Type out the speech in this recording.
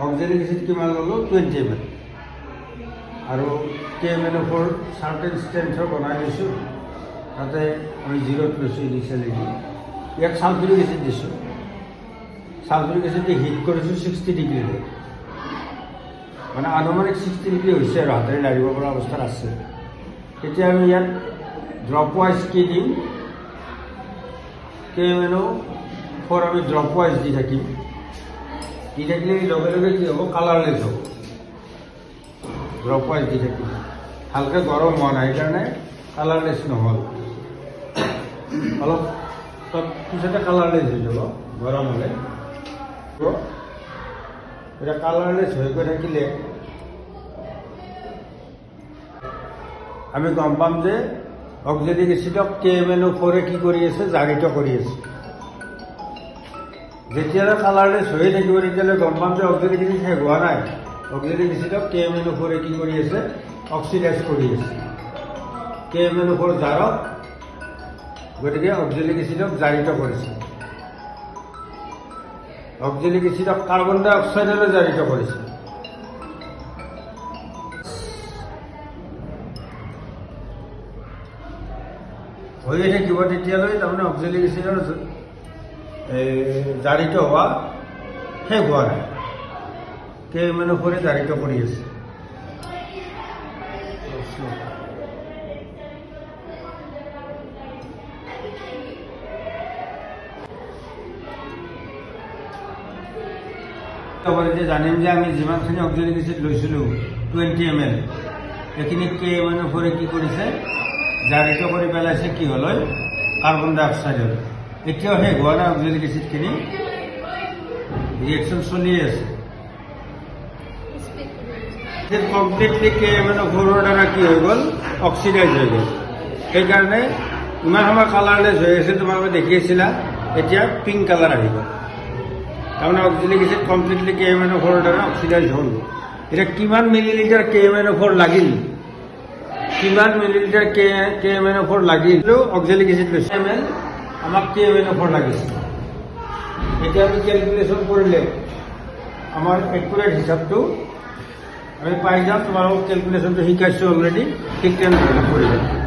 oxalic acid কিমান ল'লোঁ 20 ml আৰু KMNO4 চাৰ্টেন ষ্ট্ৰেন্থৰ বনাই লৈছোঁ তাতে আমি 0ত লৈছোঁ ইনিচিয়েলি ইয়াত সালফিউৰিক এসিড দিছোঁ সালফিউৰিক এসিড হিট কৰিছোঁ 60 ডিগ্ৰীলৈ মানে আনুমানিক 60 ডিগ্ৰী হৈছে আৰু হাতেৰে লাৰিব পৰা অৱস্থাত আছে এতিয়া আমি ইয়াত ড্ৰপ ৱাইজ কি দিম KMNO4 আমি ড্ৰপ ৱাইজ দি থাকিম দি থাকিলে লগে লগে কি হ'ব কালাৰলেছ হ'ব ড্ৰপ ৱাইজ দি থাকিম হালকা গৰম হোৱা নাই সেইকাৰণে কালাৰলেছ নহ'ল অলপ পিছতে কালাৰলেছ হৈ যাব গৰম হ'লে এটা কালাৰলেছ হৈ গৈ থাকিলে আমি গম পাম যে অক্সালিক এসিডক KMNO4 কি কৰি আছে জাৰিত কৰি আছে যেতিয়ালৈ কালাৰলেছ হৈ থাকিব তেতিয়ালৈ গম পাম যে অক্সালিক এসিড শেষ হোৱা নাই অক্সালিক এসিডক KMNO4 কি কৰি আছে অক্সিডাইজ কৰি আছে KMNO4 জাৰক গতিকে অক্সালিক এসিডক জাৰিত কৰিছে অক্সালিক এসিডক কাৰ্বন ডাই অক্সাইডলৈ জাৰিত কৰিছে হৈয়ে থাকিব তেতিয়ালৈ তাৰমানে অক্সালিক এসিডৰ জাৰিত হোৱা শেষ হোৱা নাই KMNO4 জাৰিত কৰি আছে জানিম যে আমি যিমানখিনি অক্সালিক এসিড লৈছিলোঁ 20 ml এইখিনি KMNO4 কি কৰিছে জাৰিত কৰি পেলাইছে কি হ'লৈ কাৰ্বন ডাই অক্সাইডৰ এতিয়াও শেষ হোৱা নাই অক্সালিক এসিডখিনি ৰিয়েকশ্যন চলিয়ে আছে কমপ্লিটলি KMNO4 দ্বাৰা কি হৈ গ'ল অক্সিডাইজ হৈ গ'ল সেইকাৰণে ইমান সময় কালাৰলেছ হৈ আছে তোমালোকে দেখি আছিলা এতিয়া পিংক কালাৰ আহি গ'ল তাৰমানে অক্সালিক এসিড কমপ্লিটলি KMNO4 দ্বাৰা অক্সিডাইজ হ'ল এতিয়া কিমান মিলিলিটাৰ KMNO4 লাগিল কিমান মিলিলিটাৰ KMNO4 লাগিল অক্সালিক এসিড লৈছে ml আমাক KMNO4 লাগিছে এতিয়া আমি কেলকুলেশ্যন কৰিলে আমাৰ একুৰেট হিচাপটো আমি পাই যাম তোমালোকক কেলকুলেশ্যনটো শিকাইছোঁ অলৰেডি ঠিক তেনেধৰণে কৰি যাম